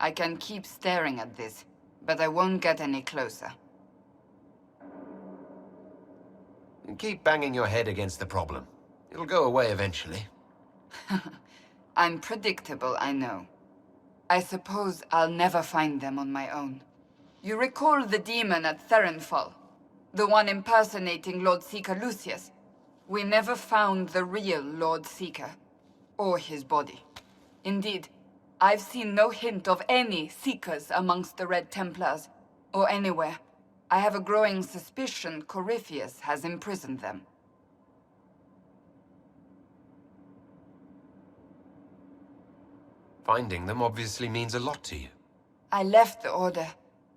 I can keep staring at this, but I won't get any closer. And keep banging your head against the problem. It'll go away eventually. I'm predictable, I know. I suppose I'll never find them on my own. You recall the demon at Therenfall? The one impersonating Lord Seeker Lucius? We never found the real Lord Seeker, or his body. Indeed, I've seen no hint of any Seekers amongst the Red Templars, or anywhere. I have a growing suspicion Corypheus has imprisoned them. Finding them obviously means a lot to you. I left the Order,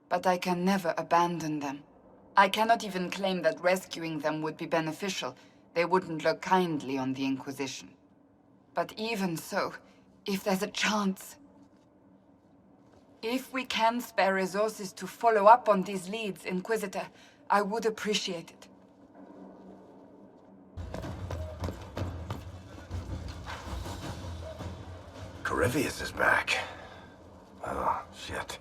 but I can never abandon them. I cannot even claim that rescuing them would be beneficial. They wouldn't look kindly on the Inquisition. But even so, if there's a chance... If we can spare resources to follow up on these leads, Inquisitor, I would appreciate it. Corypheus is back. Oh, shit.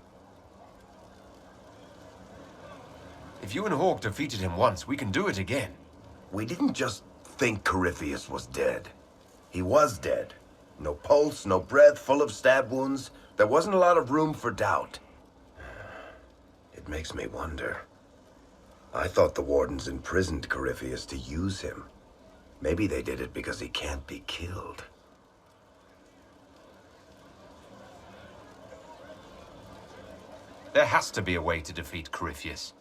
If you and Hawke defeated him once, we can do it again. We didn't just think Corypheus was dead. He was dead. No pulse, no breath, full of stab wounds. There wasn't a lot of room for doubt. It makes me wonder. I thought the Wardens imprisoned Corypheus to use him. Maybe they did it because he can't be killed. There has to be a way to defeat Corypheus.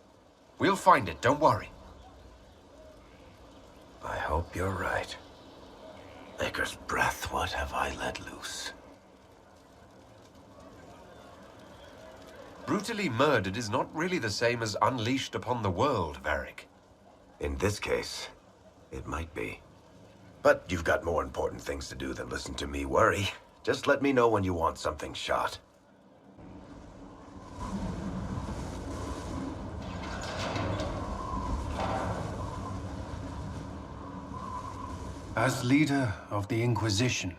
We'll find it, don't worry. I hope you're right. Maker's breath, what have I let loose? Brutally murdered is not really the same as unleashed upon the world, Varric. In this case, it might be. But you've got more important things to do than listen to me worry. Just let me know when you want something shot. As leader of the Inquisition,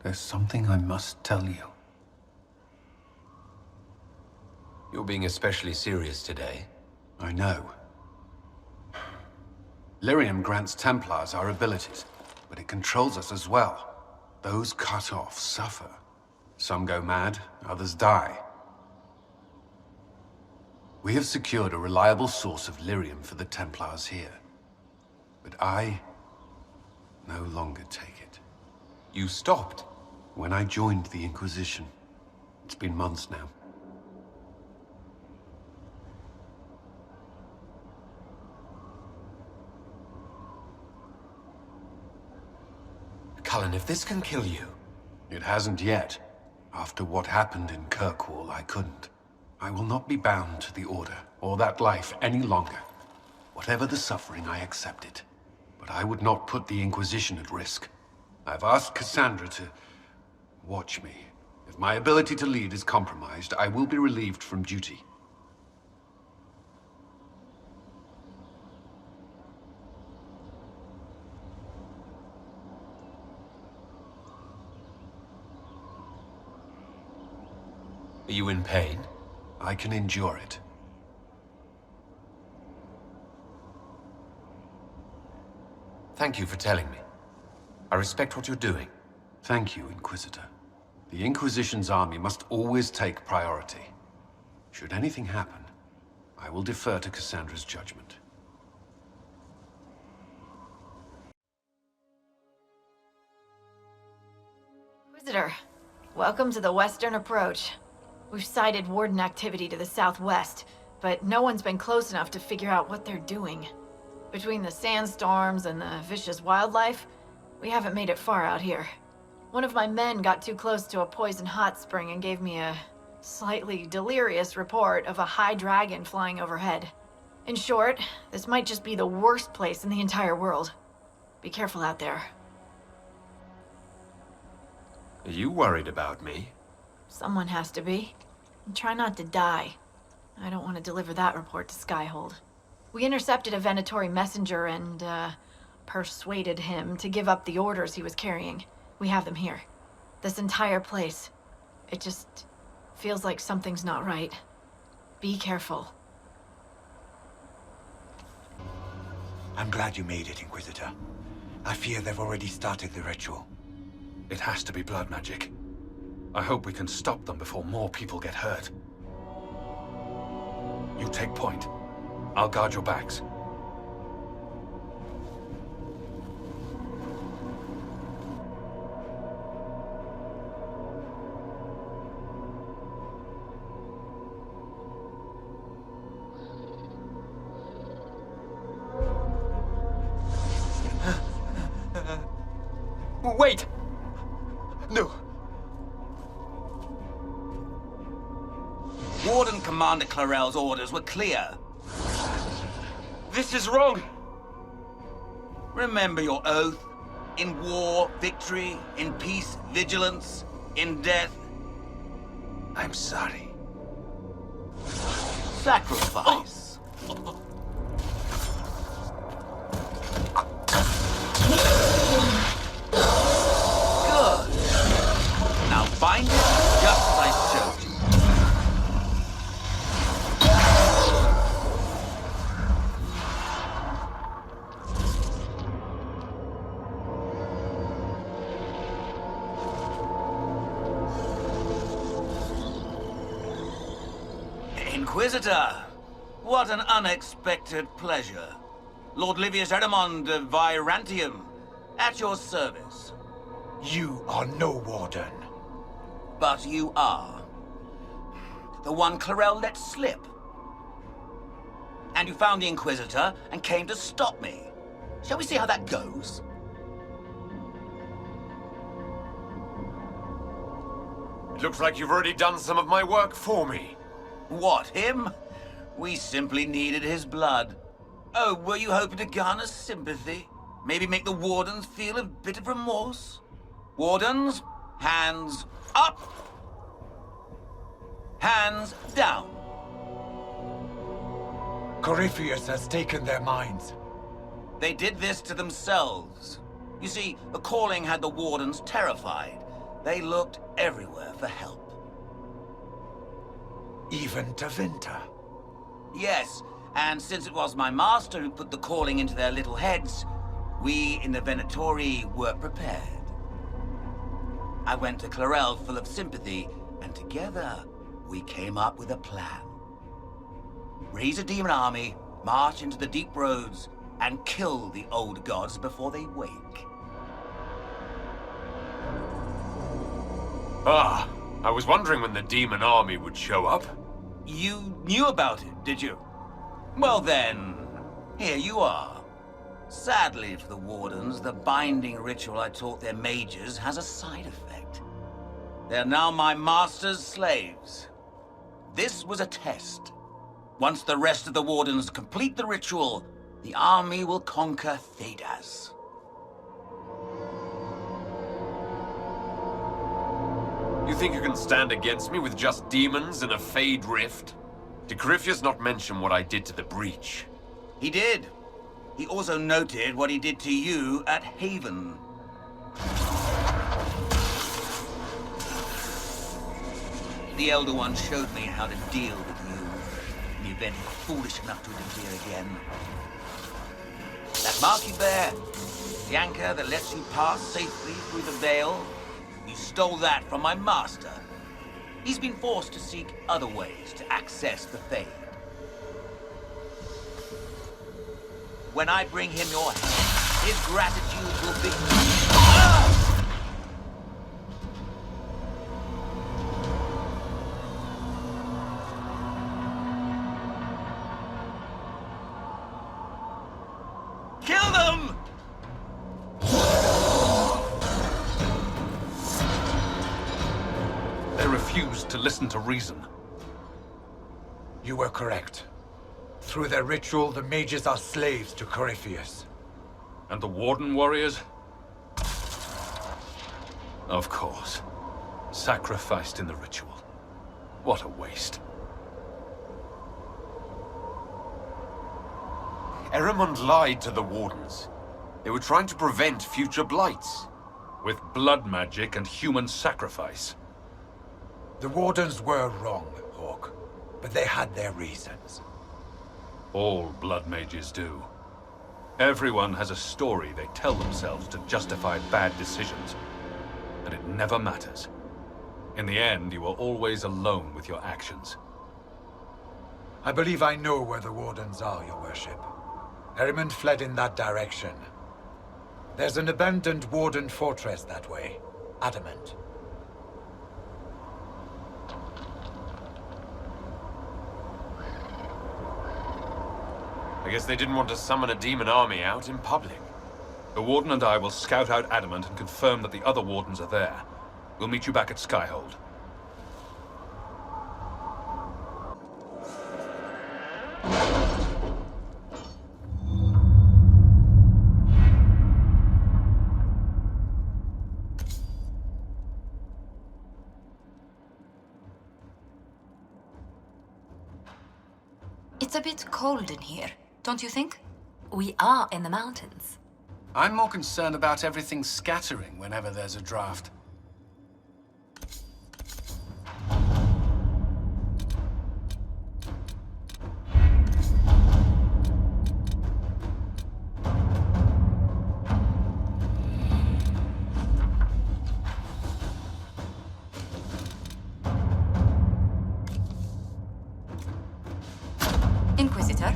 there's something I must tell you. You're being especially serious today. I know. Lyrium grants Templars our abilities, but it controls us as well. Those cut off suffer. Some go mad, others die. We have secured a reliable source of Lyrium for the Templars here. But I no longer take it. You stopped? When I joined the Inquisition. It's been months now. Cullen, if this can kill you... It hasn't yet. After what happened in Kirkwall, I couldn't. I will not be bound to the Order, or that life any longer. Whatever the suffering, I accept it. But I would not put the Inquisition at risk. I've asked Cassandra to watch me. If my ability to lead is compromised, I will be relieved from duty. Are you in pain? I can endure it. Thank you for telling me. I respect what you're doing. Thank you, Inquisitor. The Inquisition's army must always take priority. Should anything happen, I will defer to Cassandra's judgment. Inquisitor, welcome to the Western Approach. We've sighted Warden activity to the southwest, but no one's been close enough to figure out what they're doing. Between the sandstorms and the vicious wildlife, we haven't made it far out here. One of my men got too close to a poison hot spring and gave me a slightly delirious report of a high dragon flying overhead. In short, this might just be the worst place in the entire world. Be careful out there. Are you worried about me? Someone has to be. And try not to die. I don't want to deliver that report to Skyhold. We intercepted a Venatori messenger and, persuaded him to give up the orders he was carrying. We have them here. This entire place. It just feels like something's not right. Be careful. I'm glad you made it, Inquisitor. I fear they've already started the ritual. It has to be blood magic. I hope we can stop them before more people get hurt. You take point. I'll guard your backs. Wait! No. Warden Commander Clarel's orders were clear. This is wrong! Remember your oath. In war, victory. In peace, vigilance. In death, I'm sorry. sacrifice. Good. Now bind it just as I showed you. Inquisitor, what an unexpected pleasure. Lord Livius Erimond of Virantium, at your service. You are no warden. But you are. The one Clarel let slip. And you found the Inquisitor and came to stop me. Shall we see how that goes? It looks like you've already done some of my work for me. What, him? We simply needed his blood. Oh, were you hoping to garner sympathy? Maybe make the Wardens feel a bit of remorse? Wardens, hands up! Hands down. Corypheus has taken their minds. They did this to themselves. You see, the calling had the Wardens terrified. They looked everywhere for help. Even to Vinter. Yes, and since it was my master who put the calling into their little heads, we in the Venatori were prepared. I went to Clarel full of sympathy, and together we came up with a plan. Raise a demon army, march into the deep roads, and kill the old gods before they wake. Ah, I was wondering when the demon army would show up. You knew about it, did you? Well then, here you are. Sadly for the Wardens, the binding ritual I taught their mages has a side effect. They're now my master's slaves. This was a test. Once the rest of the Wardens complete the ritual, the army will conquer Thedas. You think you can stand against me with just demons and a Fade Rift? Did Corypheus not mention what I did to the Breach? He did. He also noted what he did to you at Haven. The Elder One showed me how to deal with you in the event you were foolish enough to interfere again. That mark you bear, the anchor that lets you pass safely through the veil, you stole that from my master. He's been forced to seek other ways to access the Fade. When I bring him your hand, his gratitude will be... Ah! Kill them! They refused to listen to reason. You were correct. Through their ritual, the mages are slaves to Corypheus. And the Warden warriors? Of course. Sacrificed in the ritual. What a waste. Erimond lied to the Wardens. They were trying to prevent future blights. with blood magic and human sacrifice. The Wardens were wrong, Hawk, but they had their reasons. All blood mages do. Everyone has a story they tell themselves to justify bad decisions, and it never matters. In the end, you are always alone with your actions. I believe I know where the Wardens are, Your Worship. Ehrman fled in that direction. There's an abandoned Warden fortress that way. Adamant. I guess they didn't want to summon a demon army out in public. The Warden and I will scout out Adamant and confirm that the other Wardens are there. We'll meet you back at Skyhold. It's a bit cold in here, don't you think? We are in the mountains. I'm more concerned about everything scattering whenever there's a draft. Inquisitor?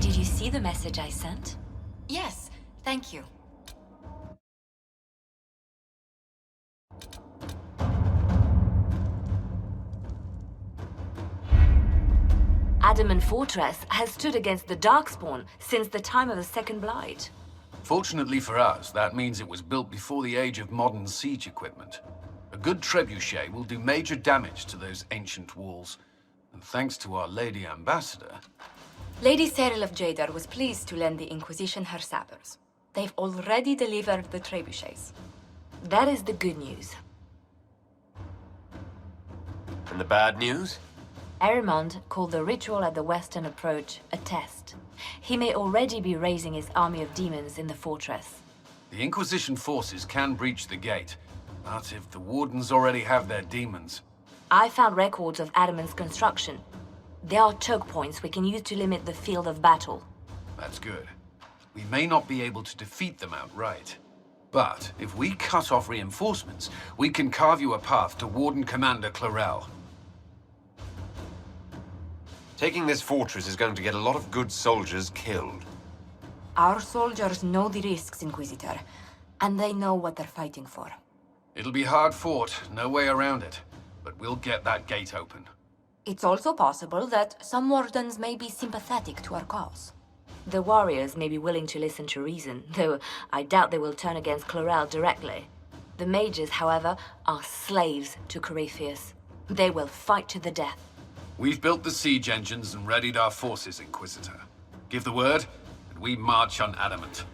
Did you see the message I sent? Yes, thank you. Adamant Fortress has stood against the Darkspawn since the time of the Second Blight. Fortunately for us, that means it was built before the age of modern siege equipment. A good trebuchet will do major damage to those ancient walls. And thanks to our Lady Ambassador... Lady Cyril of Jadar was pleased to lend the Inquisition her sabers. They've already delivered the trebuchets. That is the good news. And the bad news? Ehrman called the ritual at the western approach a test. He may already be raising his army of demons in the fortress. The Inquisition forces can breach the gate, but if the Wardens already have their demons... I found records of Adamant's construction. There are choke points we can use to limit the field of battle. That's good. We may not be able to defeat them outright. But if we cut off reinforcements, we can carve you a path to Warden Commander Clarel. Taking this fortress is going to get a lot of good soldiers killed. Our soldiers know the risks, Inquisitor, and they know what they're fighting for. It'll be hard fought, no way around it. But we'll get that gate open. It's also possible that some Wardens may be sympathetic to our cause. The warriors may be willing to listen to reason, though I doubt they will turn against Clarel directly. The mages, however, are slaves to Corypheus. They will fight to the death. We've built the siege engines and readied our forces, Inquisitor. Give the word, and we march on Adamant.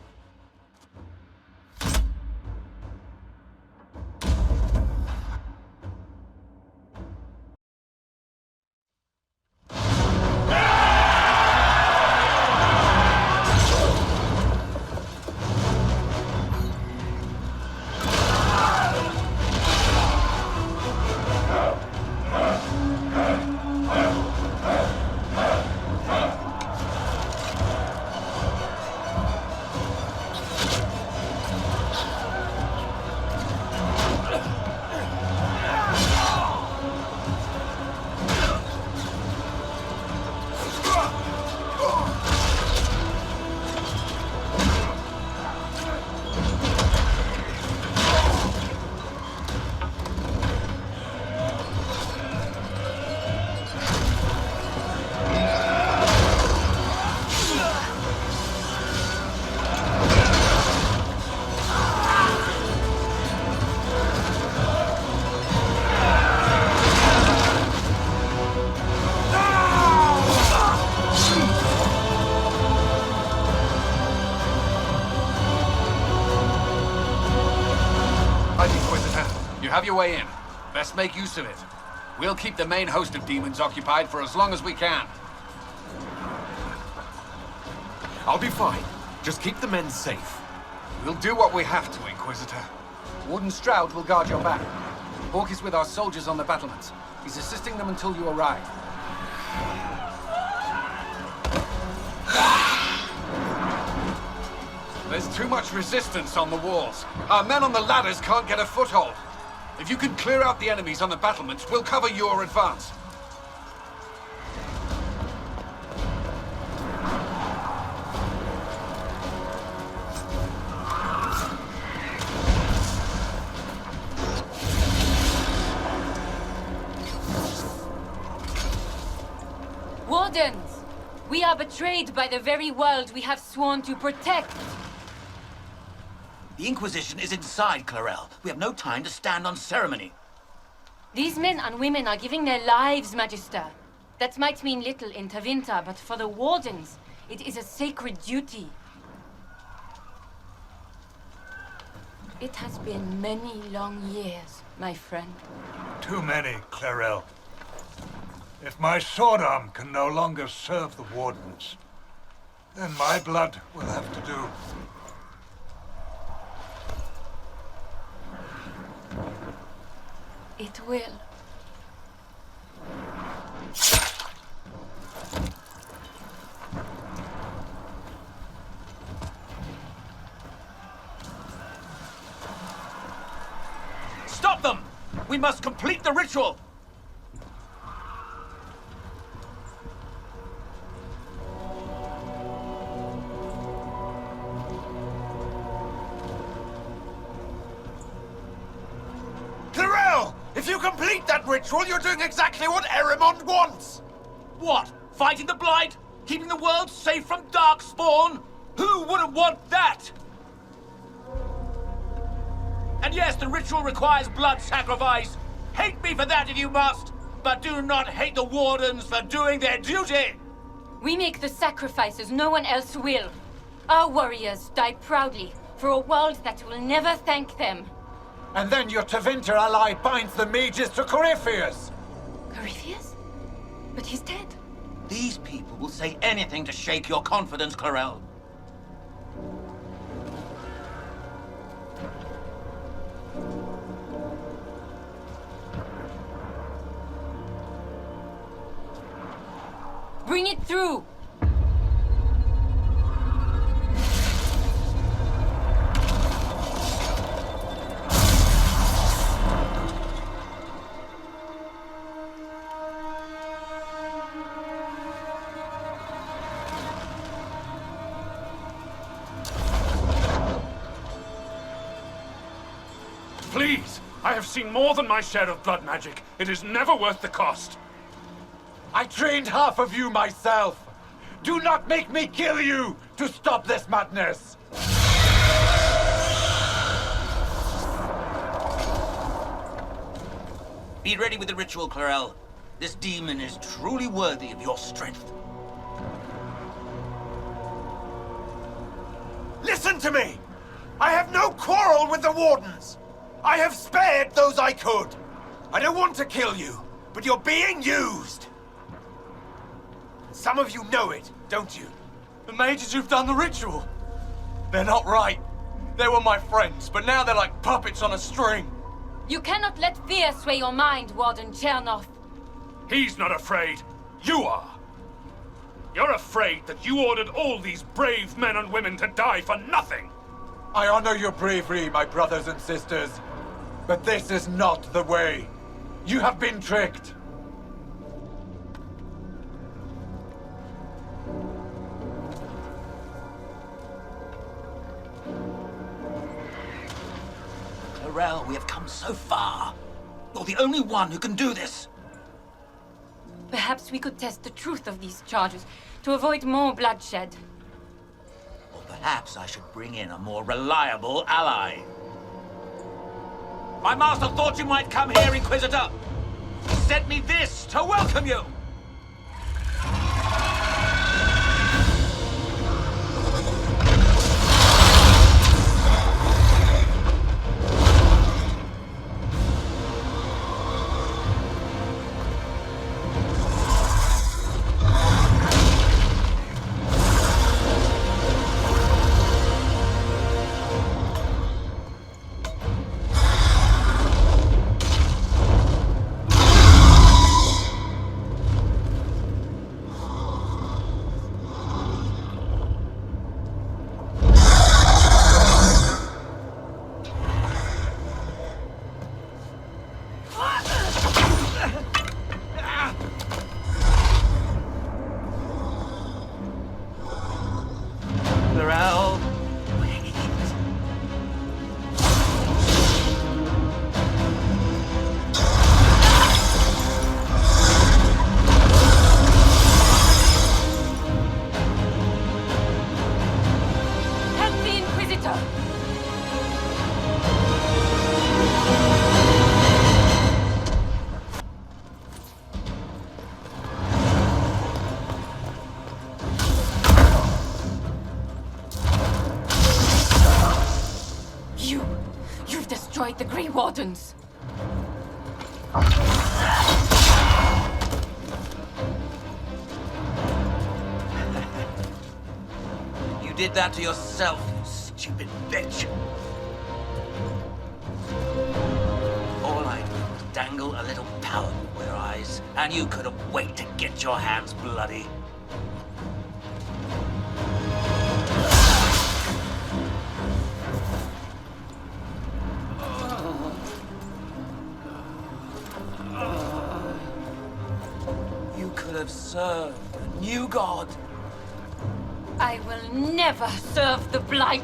have your way in. Best make use of it. We'll keep the main host of demons occupied for as long as we can. I'll be fine. Just keep the men safe. We'll do what we have to, Inquisitor. Warden Stroud will guard your back. Hawk is with our soldiers on the battlements. He's assisting them until you arrive. There's too much resistance on the walls. Our men on the ladders can't get a foothold. If you can clear out the enemies on the battlements, we'll cover your advance. Wardens! We are betrayed by the very world we have sworn to protect. The Inquisition is inside, Clarel. We have no time to stand on ceremony. These men and women are giving their lives, Magister. That might mean little in Tavinta, but for the Wardens, it is a sacred duty. It has been many long years, my friend. Too many, Clarel. If my sword arm can no longer serve the Wardens, then my blood will have to do. It will. Stop them! We must complete the ritual! If you complete that ritual, you're doing exactly what Erimond wants! What? Fighting the Blight? Keeping the world safe from Darkspawn? Who wouldn't want that? And yes, the ritual requires blood sacrifice. Hate me for that if you must, but do not hate the Wardens for doing their duty! We make the sacrifices no one else will. Our warriors die proudly for a world that will never thank them. And then your Tavinta ally binds the mages to Corypheus! Corypheus? But he's dead. These people will say anything to shake your confidence, Clarel. Bring it through! Please! I have seen more than my share of blood magic. It is never worth the cost. I trained half of you myself! Do not make me kill you to stop this madness! Be ready with the ritual, Clarel. This demon is truly worthy of your strength. Listen to me! I have no quarrel with the Wardens! I have spared those I could! I don't want to kill you, but you're being used! Some of you know it, don't you? The mages who've done the ritual. They're not right. They were my friends, but now they're like puppets on a string. You cannot let fear sway your mind, Warden Chernoff. He's not afraid. You are. You're afraid that you ordered all these brave men and women to die for nothing. I honor your bravery, my brothers and sisters. But this is not the way. You have been tricked. Clarel, we have come so far. You're the only one who can do this. Perhaps we could test the truth of these charges to avoid more bloodshed. Or perhaps I should bring in a more reliable ally. My master thought you might come here, Inquisitor. He sent me this to welcome you. destroyed the Grey Wardens. You did that to yourself, you stupid bitch. All I did was dangle a little power before your eyes, and you couldn't wait to get your hands bloody. You could have served a new god. I will never serve the Blight!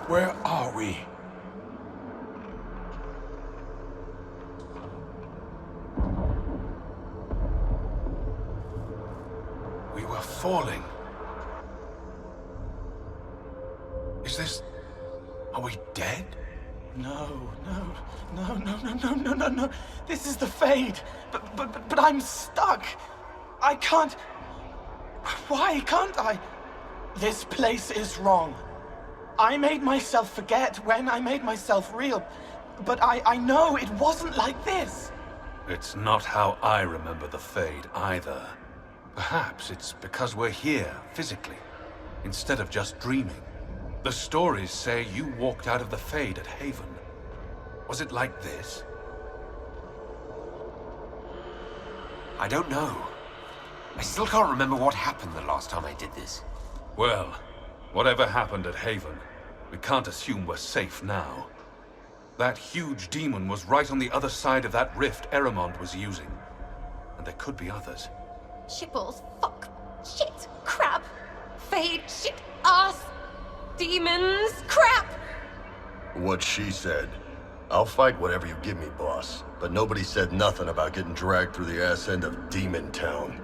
Where are we? We were falling. Is this... Are we dead? No. This is the Fade. But I'm stuck. I can't... Why can't I? This place is wrong. I made myself forget when I made myself real. But I know it wasn't like this. It's not how I remember the Fade either. Perhaps it's because we're here, physically, instead of just dreaming. The stories say you walked out of the Fade at Haven. Was it like this? I don't know. I still can't remember what happened the last time I did this. Well, whatever happened at Haven, we can't assume we're safe now. That huge demon was right on the other side of that rift Eramond was using. And there could be others. Shitballs, fuck, shit, crap, Fade, shit, ass, demons, crap! What she said. I'll fight whatever you give me, boss. But nobody said nothing about getting dragged through the ass end of Demon Town.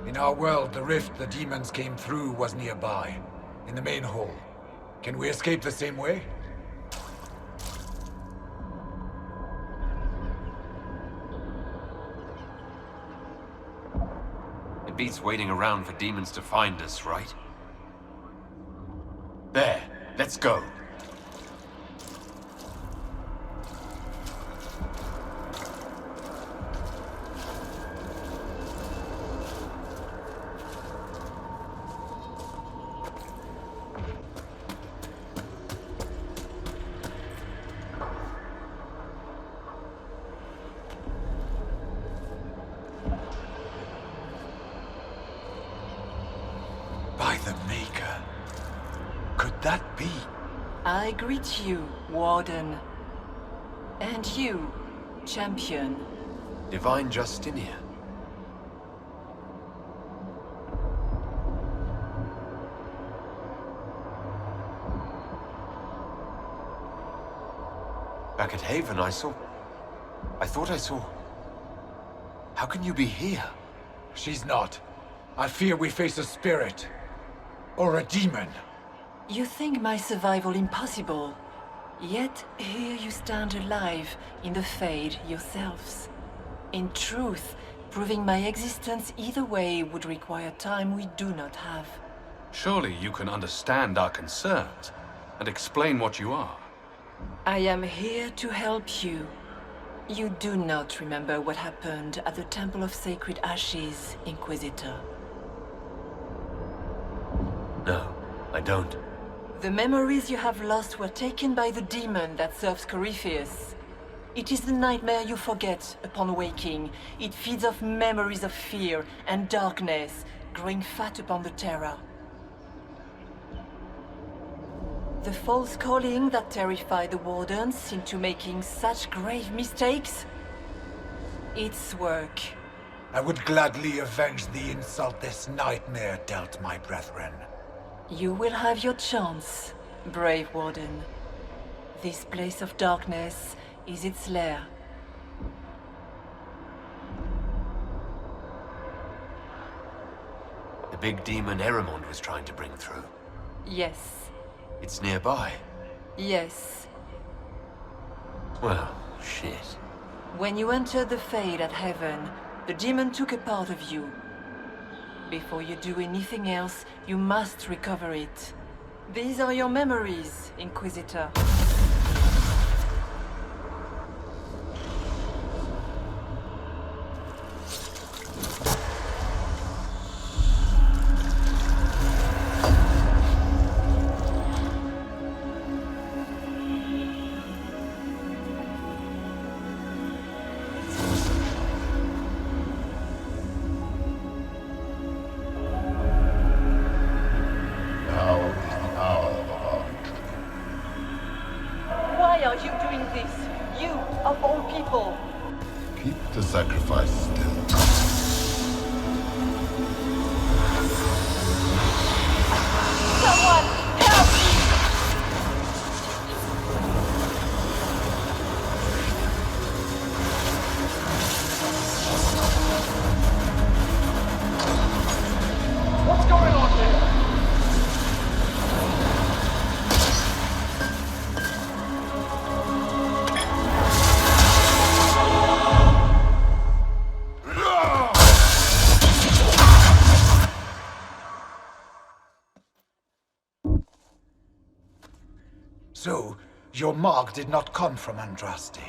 In our world, the rift the demons came through was nearby, in the main hall. Can we escape the same way? It beats waiting around for demons to find us, right? There, let's go. By the Maker. Could that be? I greet you, Warden. And you, Champion. Divine Justinian. back at Haven, I thought I saw... How can you be here? She's not. I fear we face a spirit. Or a demon. You think my survival impossible, yet here you stand alive in the Fade yourselves. In truth, proving my existence either way would require time we do not have. Surely you can understand our concerns and explain what you are. I am here to help you. You do not remember what happened at the Temple of Sacred Ashes, Inquisitor. No, I don't. The memories you have lost were taken by the demon that serves Corypheus. It is the nightmare you forget upon waking. It feeds off memories of fear and darkness, growing fat upon the terror. The false calling that terrified the Wardens into making such grave mistakes? Its work. I would gladly avenge the insult this nightmare dealt my brethren. You will have your chance, brave Warden. This place of darkness is its lair. The big demon Erimond was trying to bring through. Yes. It's nearby. Yes. Well, shit. When you entered the Fade at Heaven, the demon took a part of you. Before you do anything else, you must recover it. These are your memories, Inquisitor. Why are you doing this? You, of all people! Keep the sacrifice still. Someone, help me! What's going on here? So, your mark did not come from Andraste.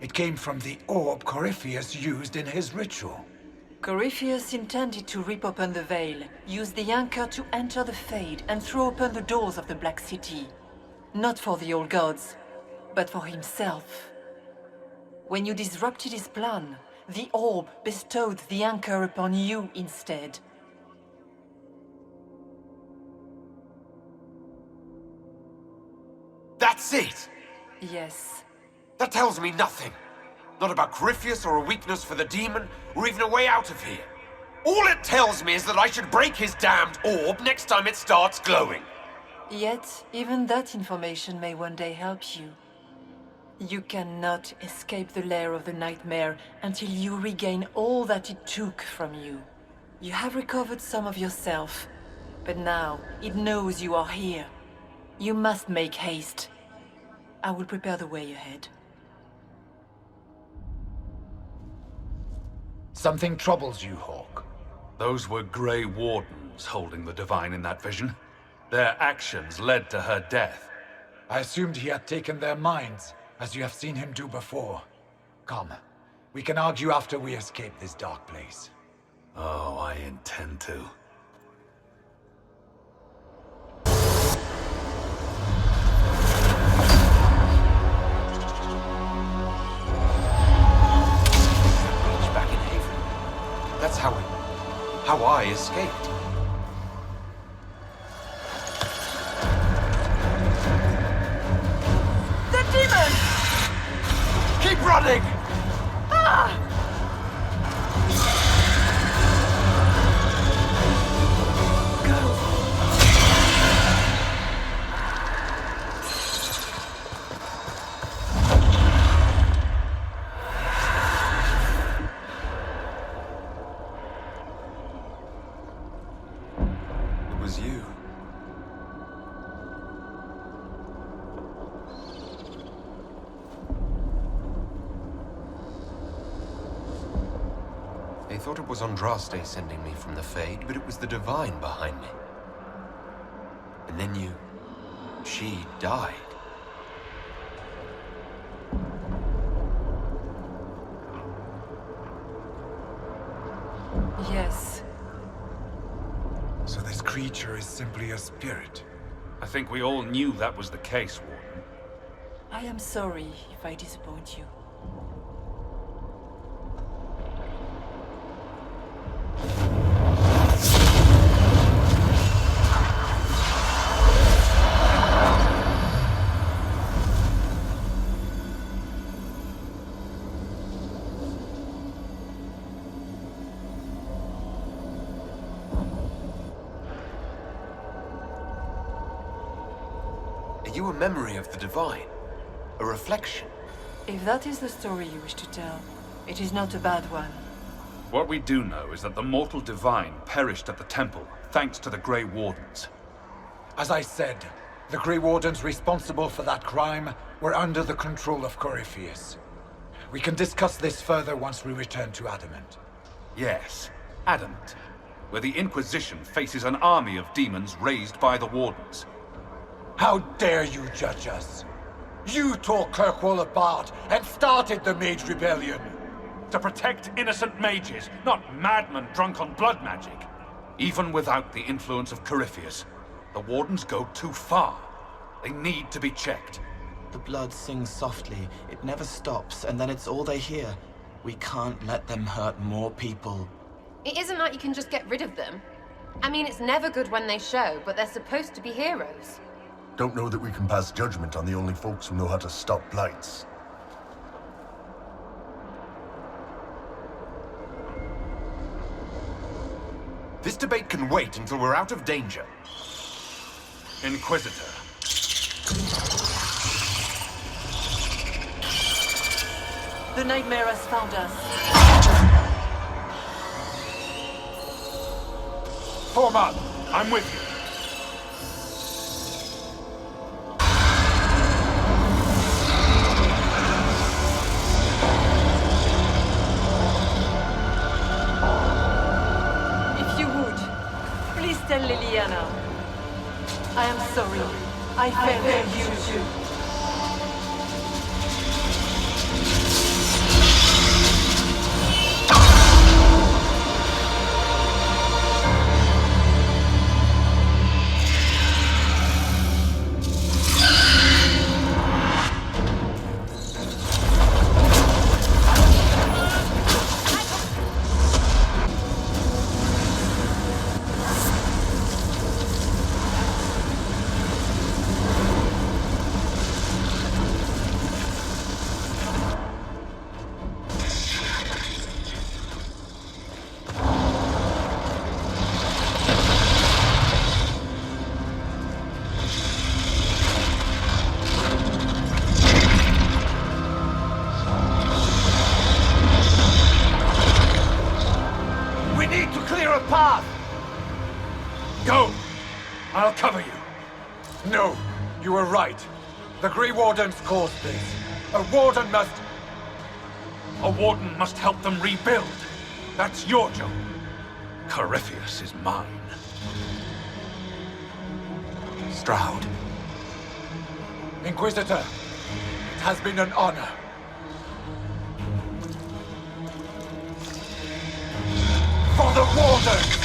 It came from the orb Corypheus used in his ritual. Corypheus intended to rip open the veil, use the anchor to enter the Fade, and throw open the doors of the Black City. Not for the old gods, but for himself. When you disrupted his plan, the orb bestowed the anchor upon you instead. That's it! Yes. That tells me nothing. Not about Corypheus or a weakness for the demon, or even a way out of here. All it tells me is that I should break his damned orb next time it starts glowing. Yet, even that information may one day help you. You cannot escape the lair of the nightmare until you regain all that it took from you. You have recovered some of yourself, but now it knows you are here. You must make haste. I will prepare the way ahead. Something troubles you, Hawk. Those were Grey Wardens holding the Divine in that vision. Their actions led to her death. I assumed he had taken their minds, as you have seen him do before. Come, we can argue after we escape this dark place. Oh, I intend to. Back in Haven. That's how I escaped. The demon! Keep running! Ah! They thought it was Andraste sending me from the Fade, but it was the Divine behind me. And then she died. Yes. So this creature is simply a spirit. I think we all knew that was the case, Warden. I am sorry if I disappoint you. Are you a memory of the Divine? A reflection? If that is the story you wish to tell, it is not a bad one. What we do know is that the mortal Divine perished at the temple, thanks to the Grey Wardens. As I said, the Grey Wardens responsible for that crime were under the control of Corypheus. We can discuss this further once we return to Adamant. Yes, Adamant, where the Inquisition faces an army of demons raised by the Wardens. How dare you judge us? You tore Kirkwall apart and started the Mage Rebellion! To protect innocent mages, not madmen drunk on blood magic. Even without the influence of Corypheus, the Wardens go too far. They need to be checked. The blood sings softly, it never stops, and then it's all they hear. We can't let them hurt more people. It isn't like you can just get rid of them. I mean, it's never good when they show, but they're supposed to be heroes. Don't know that we can pass judgment on the only folks who know how to stop blights. This debate can wait until we're out of danger. Inquisitor. The Nightmare has found us. Form up! I'm with you. Tell Liliana. I am sorry. I failed you too. Go! I'll cover you. No, you were right. The Grey Wardens caused this. A warden must... A warden must help them rebuild. That's your job. Corypheus is mine. Stroud. Inquisitor, it has been an honor. For the Warden!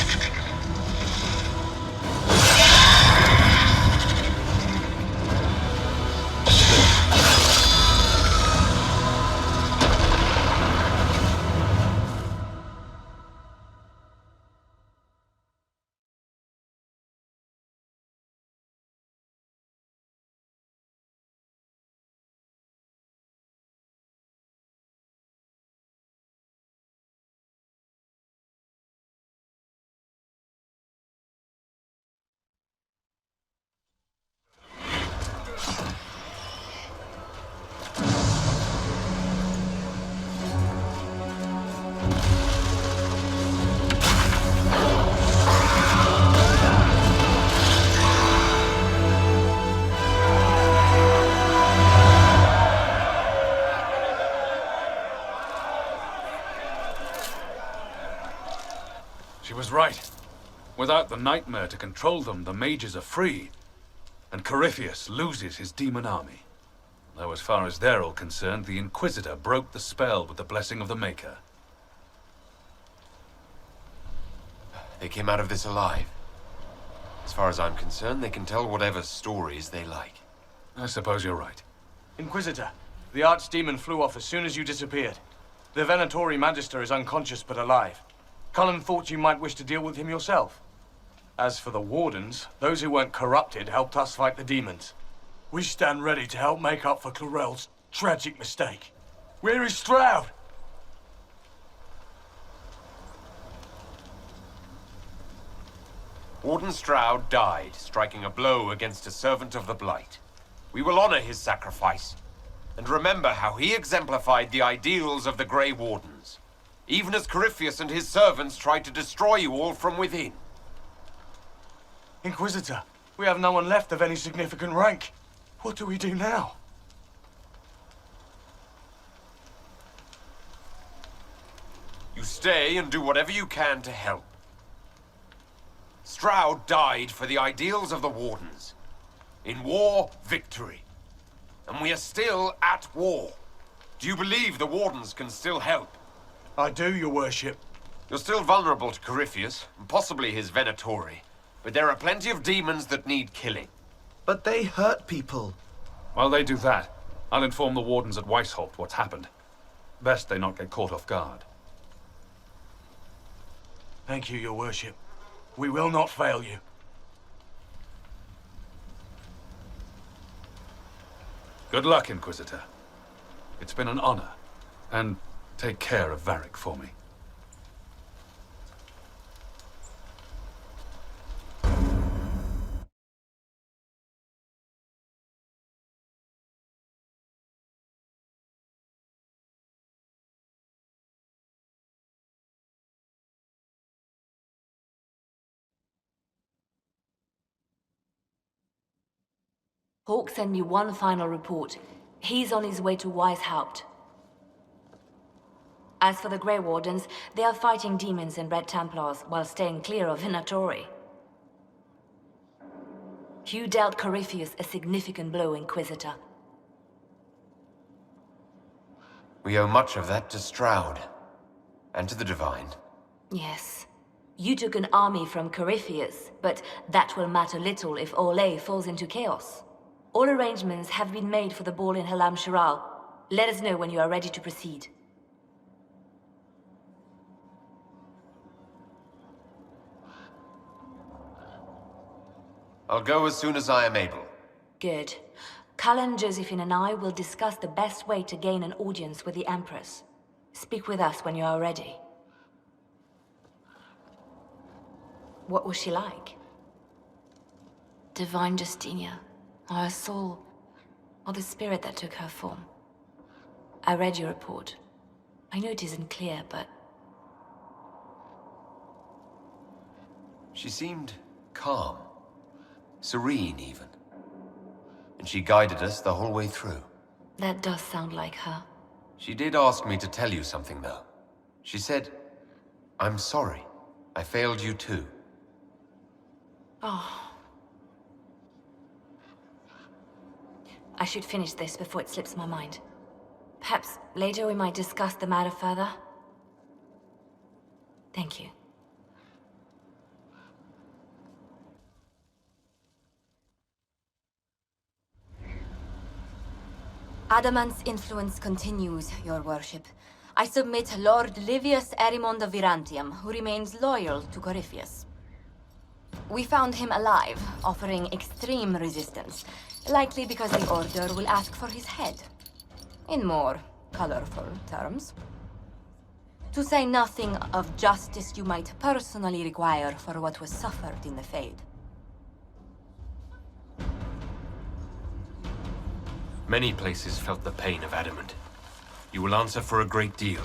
She was right. Without the Nightmare to control them, the mages are free. And Corypheus loses his demon army. Though as far as they're all concerned, the Inquisitor broke the spell with the blessing of the Maker. They came out of this alive. As far as I'm concerned, they can tell whatever stories they like. I suppose you're right. Inquisitor, the Archdemon flew off as soon as you disappeared. The Venatori Magister is unconscious but alive. Cullen thought you might wish to deal with him yourself. As for the Wardens, those who weren't corrupted helped us fight the demons. We stand ready to help make up for Clarel's tragic mistake. Where is Stroud? Warden Stroud died, striking a blow against a servant of the Blight. We will honor his sacrifice, and remember how he exemplified the ideals of the Grey Wardens, even as Corypheus and his servants tried to destroy you all from within. Inquisitor, we have no one left of any significant rank. What do we do now? You stay and do whatever you can to help. Stroud died for the ideals of the Wardens. In war, victory. And we are still at war. Do you believe the Wardens can still help? I do, your worship. You're still vulnerable to Corypheus, and possibly his Venatori. But there are plenty of demons that need killing. But they hurt people. While they do that, I'll inform the Wardens at Weishaupt what's happened. Best they not get caught off guard. Thank you, your worship. We will not fail you. Good luck, Inquisitor. It's been an honor. And take care of Varric for me. Hawk sent me one final report. He's on his way to Weishaupt. As for the Grey Wardens, they are fighting demons and Red Templars while staying clear of Venatori. You dealt Corypheus a significant blow, Inquisitor. We owe much of that to Stroud. And to the Divine. Yes. You took an army from Corypheus, but that will matter little if Orlais falls into chaos. All arrangements have been made for the ball in Halam Shiral. Let us know when you are ready to proceed. I'll go as soon as I am able. Good. Cullen, Josephine and I will discuss the best way to gain an audience with the Empress. Speak with us when you are ready. What was she like? Divine Justinia, or her soul, or the spirit that took her form. I read your report. I know it isn't clear, but... She seemed calm. Serene, even. And she guided us the whole way through. That does sound like her. She did ask me to tell you something, though. She said, "I'm sorry. I failed you too." Oh. I should finish this before it slips my mind. Perhaps later we might discuss the matter further. Thank you. Adamant's influence continues, your worship. I submit Lord Livius Erimond of Virantium, who remains loyal to Corypheus. We found him alive, offering extreme resistance, likely because the Order will ask for his head. In more colorful terms. To say nothing of justice you might personally require for what was suffered in the Fade. Many places felt the pain of Adamant. You will answer for a great deal.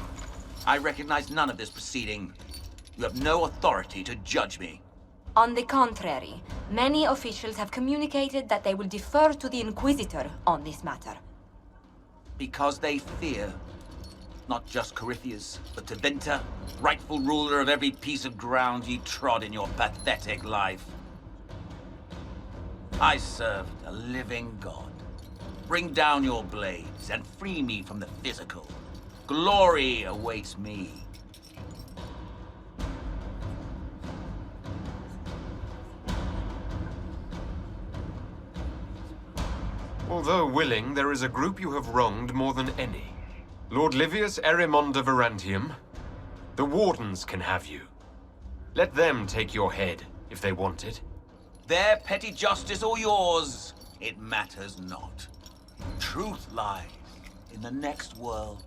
I recognize none of this proceeding. You have no authority to judge me. On the contrary, many officials have communicated that they will defer to the Inquisitor on this matter. Because they fear. Not just Corypheus, but Tevinter, rightful ruler of every piece of ground you trod in your pathetic life. I served a living god. Bring down your blades and free me from the physical. Glory awaits me. Although willing, there is a group you have wronged more than any. Lord Livius Erimond of Arantium. The Wardens can have you. Let them take your head, if they want it. Their petty justice or yours, it matters not. Truth lies in the next world.